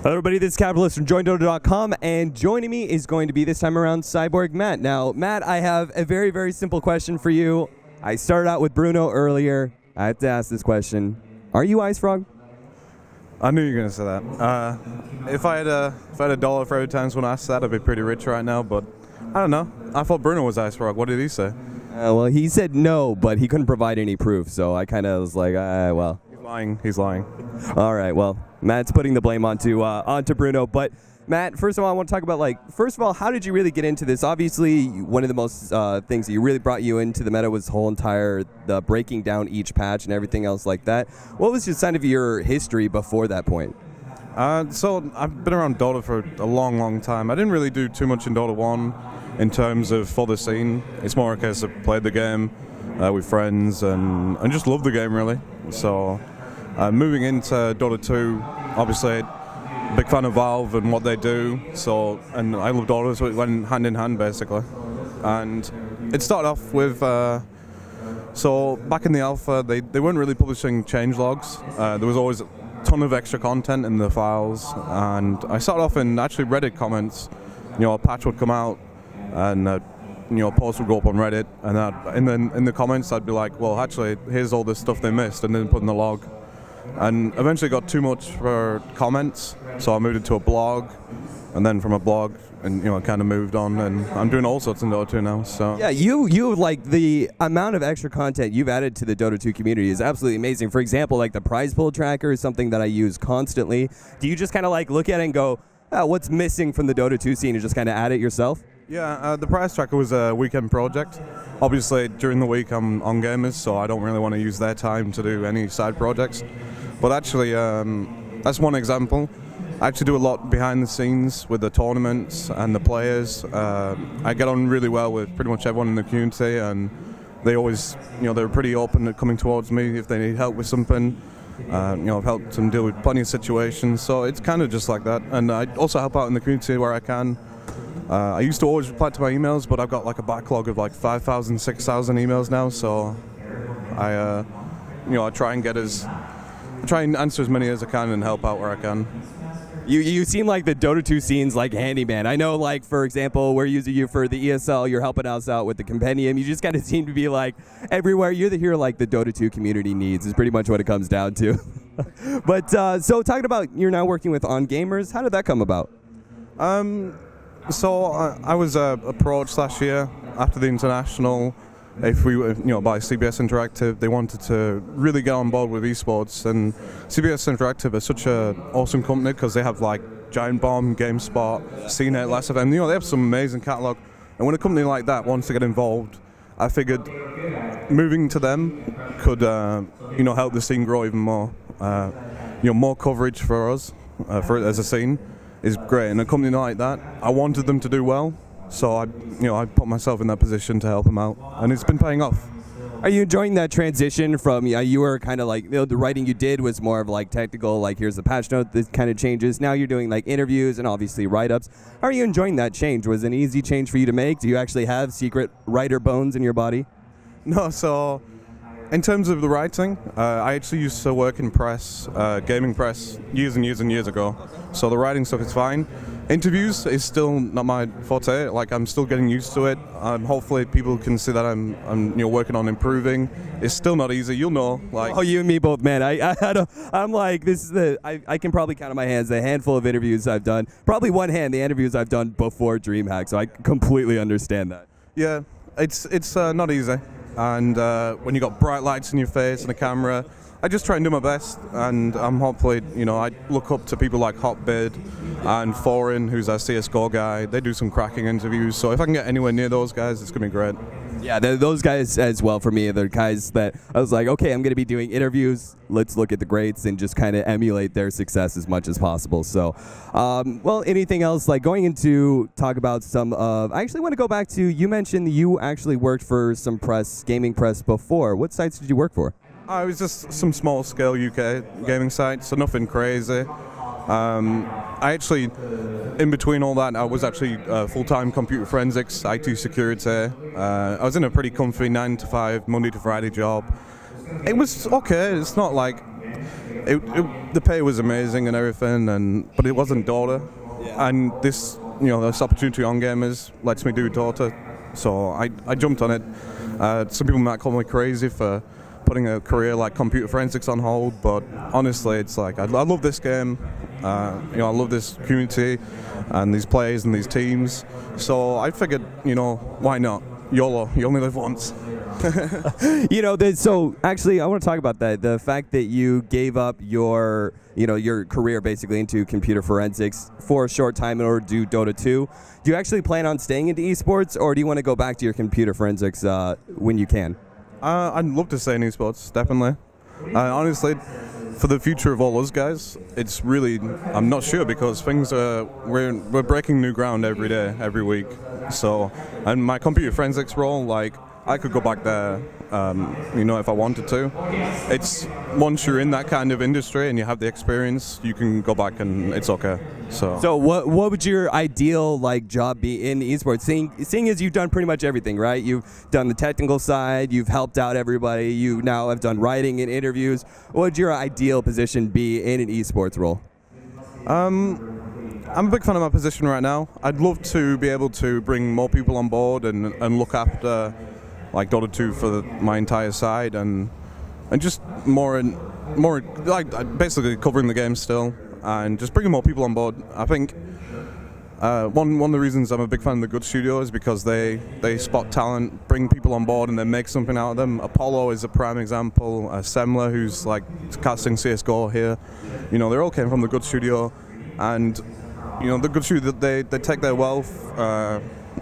Hello everybody, this is Capitalist from JoinDota.com, and joining me is going to be this time around Cyborgmatt. Now, Matt, I have a very, very simple question for you. I started out with Bruno earlier. I have to ask this question. Are you Ice Frog? I knew you were going to say that. If I had a dollar for every time someone asked that, I'd be pretty rich right now, but I don't know. I thought Bruno was Ice Frog. What did he say? Well, he said no, but he couldn't provide any proof, so I kind of was like, well. He's lying. All right, well, Matt's putting the blame onto Bruno. But Matt, first of all, I want to talk about, first of all, how did you really get into this? Obviously, one of the most things that really brought you into the meta was the whole entire breaking down each patch and everything else like that. What was just kind of your history before that point? So I've been around Dota for a long, long time. I didn't really do too much in Dota 1 in terms of for the scene. It's more a case of played the game with friends and just loved the game, really. So moving into Dota 2, obviously big fan of Valve and what they do, so, and I love Dota, so it went hand in hand basically. And it started off with, so back in the alpha, they weren't really publishing changelogs. There was always a ton of extra content in the files, and I started off in actually Reddit comments. You know, a patch would come out, and you know, a post would go up on Reddit, and in the comments I'd be like, well, actually, here's all this stuff they missed, and then put in the log. And eventually got too much for comments, so I moved it to a blog, and then from a blog, and you know, I kind of moved on, and I'm doing all sorts in Dota 2 now. So yeah, you like the amount of extra content you've added to the Dota 2 community is absolutely amazing. For example, like the prize pool tracker is something that I use constantly. Do you just kind of like look at it and go, oh, what's missing from the Dota 2 scene, and just kind of add it yourself? Yeah, the prize tracker was a weekend project. Obviously, during the week I'm onGamers, so I don't really want to use their time to do any side projects. But actually, that's one example. I actually do a lot behind the scenes with the tournaments and the players. I get on really well with pretty much everyone in the community, and they always, you know, they're pretty open at coming towards me if they need help with something. You know, I've helped them deal with plenty of situations, so it's kind of just like that. And I also help out in the community where I can. I used to always reply to my emails, but I've got like a backlog of like 5,000, 6,000 emails now, so you know, I try and answer as many as I can and help out where I can. You seem like the Dota 2 scene's like handyman. I know, like, for example, we're using you for the ESL, you're helping us out with the Compendium. You just kind of seem to be like everywhere. You're the hero like the Dota 2 community needs is pretty much what it comes down to. But so talking about you're now working with onGamers, how did that come about? So I was approached last year after the international. If we were, you know, by CBS Interactive, they wanted to really get on board with esports, and CBS Interactive is such an awesome company because they have like Giant Bomb, GameSpot, CNET, Last of them. You know, they have some amazing catalog. And when a company like that wants to get involved, I figured moving to them could, you know, help the scene grow even more. You know, more coverage for us, as a scene, is great. And a company like that, I wanted them to do well. So I put myself in that position to help him out, and it's been paying off. Are you enjoying that transition from, you were kind of like, you know, the writing you did was more of like technical, like here's the patch note, this kind of changes. Now you're doing like interviews and obviously write-ups. How are you enjoying that change? Was it an easy change for you to make? Do you actually have secret writer bones in your body? No, so in terms of the writing, I actually used to work in press, gaming press, years and years and years ago. So the writing stuff is fine. Interviews is still not my forte. Like, I'm still getting used to it. Hopefully people can see that I'm you know, working on improving. It's still not easy, you'll know. Like, oh, you and me both, man. I'm like, this is I can probably count on my hands the handful of interviews I've done. Probably one hand the interviews I've done before DreamHack, so I completely understand that. Yeah, it's not easy. And when you got bright lights in your face and a camera, I just try and do my best, and I'm hopefully, you know, I look up to people like Hotbid and Foreign, who's our CSGO guy. They do some cracking interviews, so if I can get anywhere near those guys, it's going to be great. Yeah, those guys as well for me are the guys that I was like, okay, I'm going to be doing interviews. Let's look at the greats and just kind of emulate their success as much as possible. So, well, anything else, like going into talk about some of, I actually want to go back to, you mentioned you actually worked for some press, gaming press before. What sites did you work for? It was just some small-scale UK gaming sites, so nothing crazy. I actually, in between all that, I was actually full-time computer forensics, IT security. I was in a pretty comfy 9 to 5, Monday to Friday job. It was okay. It's not like the pay was amazing and everything, but it wasn't Dota. Yeah. And this opportunity on Gamers lets me do Dota, so I jumped on it. Some people might call me crazy for putting a career like computer forensics on hold, but honestly, it's like I love this game. I love this community and these players and these teams. So I figured, why not? YOLO, you only live once. So actually, I want to talk about that. The fact that you gave up your career basically into computer forensics for a short time in order to do Dota 2. Do you actually plan on staying into esports, or do you want to go back to your computer forensics when you can? I'd love to stay in esports, definitely. Honestly, for the future of all us guys, it's really, I'm not sure, because we're breaking new ground every day, every week. So, and my computer forensics role, like, I could go back there, if I wanted to. It's, once you're in that kind of industry and you have the experience, you can go back and it's okay. So what would your ideal job be in esports? Seeing as you've done pretty much everything, right? You've done the technical side, you've helped out everybody, you now have done writing and interviews. What would your ideal position be in an esports role? I'm a big fan of my position right now. I'd love to be able to bring more people on board and look after Dota 2 for my entire side, and just more basically covering the game still, and just bringing more people on board. I think one of the reasons I'm a big fan of the Good Studio is because they spot talent, bring people on board, and then make something out of them. Apollo is a prime example. Semler, who's casting CS:GO here, they all came from the Good Studio, and the Good Studio, they take their wealth.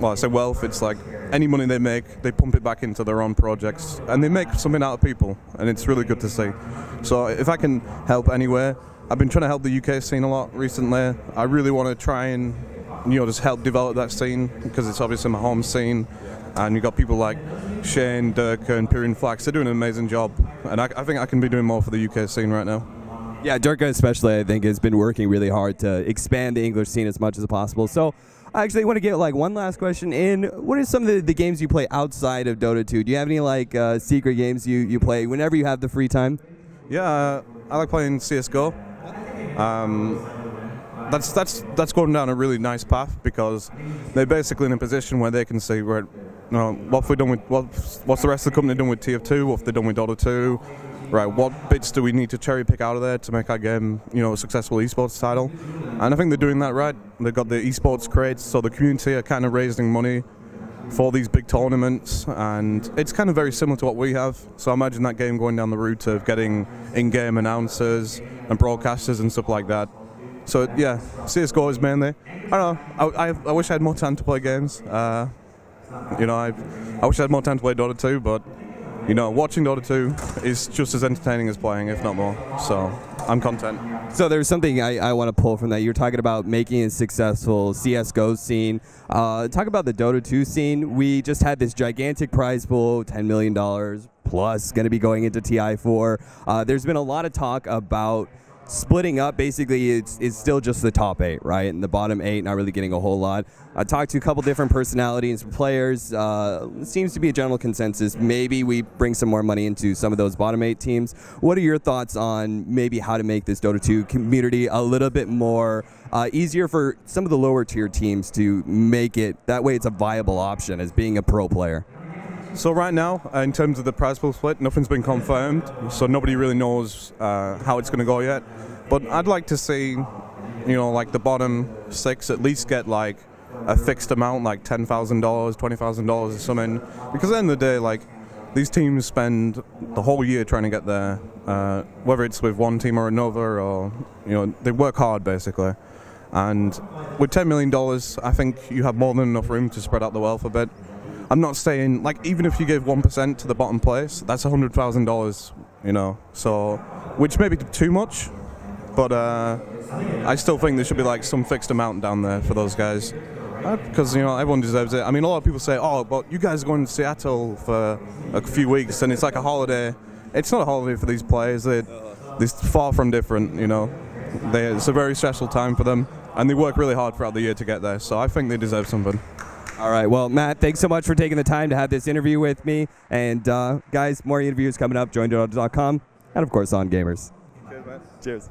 Well, I say wealth. It's like any money they make, they pump it back into their own projects, and they make something out of people, and it's really good to see. So if I can help anywhere, I've been trying to help the UK scene a lot recently. I really want to try and just help develop that scene, because it's obviously my home scene, and you've got people like Shane, Dirk, and Pyrian Flax. They're doing an amazing job, and I think I can be doing more for the UK scene right now. Yeah, Dirk especially, I think, has been working really hard to expand the English scene as much as possible. So I actually want to get one last question in. What are some of the games you play outside of Dota 2? Do you have any secret games you play whenever you have the free time? Yeah, I like playing CS:GO. That's going down a really nice path, because they're basically in a position where they can see what have we done with what's the rest of the company done with TF2, what have they done with Dota 2, right? What bits do we need to cherry pick out of there to make our game a successful esports title? And I think they're doing that right. They've got the esports crates, so the community are kind of raising money for these big tournaments, and it's kind of very similar to what we have. So I imagine that game going down the route of getting in-game announcers and broadcasters and stuff like that. So yeah, CS:GO is mainly. I don't know. I wish I had more time to play games. I wish I had more time to play Dota 2, but watching Dota 2 is just as entertaining as playing, if not more. So I'm content. So there's something I want to pull from that. You're talking about making a successful CS:GO scene. Talk about the Dota 2 scene. We just had this gigantic prize pool, $10 million plus, going to be going into TI4. There's been a lot of talk about splitting up. Basically, it's still just the top 8, right? And the bottom 8 not really getting a whole lot. I talked to a couple different personalities and players. Seems to be a general consensus. Maybe we bring some more money into some of those bottom 8 teams. What are your thoughts on maybe how to make this Dota 2 community a little bit more easier for some of the lower tier teams to make it? That way it's a viable option as being a pro player. So right now, in terms of the prize pool split, nothing's been confirmed, so nobody really knows how it's going to go yet. But I'd like to see, the bottom 6 at least get a fixed amount, like $10,000, $20,000 or something. Because at the end of the day, these teams spend the whole year trying to get there, whether it's with one team or another, or they work hard basically. And with $10 million, I think you have more than enough room to spread out the wealth a bit. I'm not saying, even if you gave 1% to the bottom place, that's $100,000, so, which may be too much, but I still think there should be some fixed amount down there for those guys, because everyone deserves it. I mean, a lot of people say, oh, but you guys are going to Seattle for a few weeks and it's like a holiday. It's not a holiday for these players. They're far from different, it's a very stressful time for them, and they work really hard throughout the year to get there, so I think they deserve something. All right, well, Matt, thanks so much for taking the time to have this interview with me. And guys, more interviews coming up. Join Dota.com, and of course, onGamers. Cheers.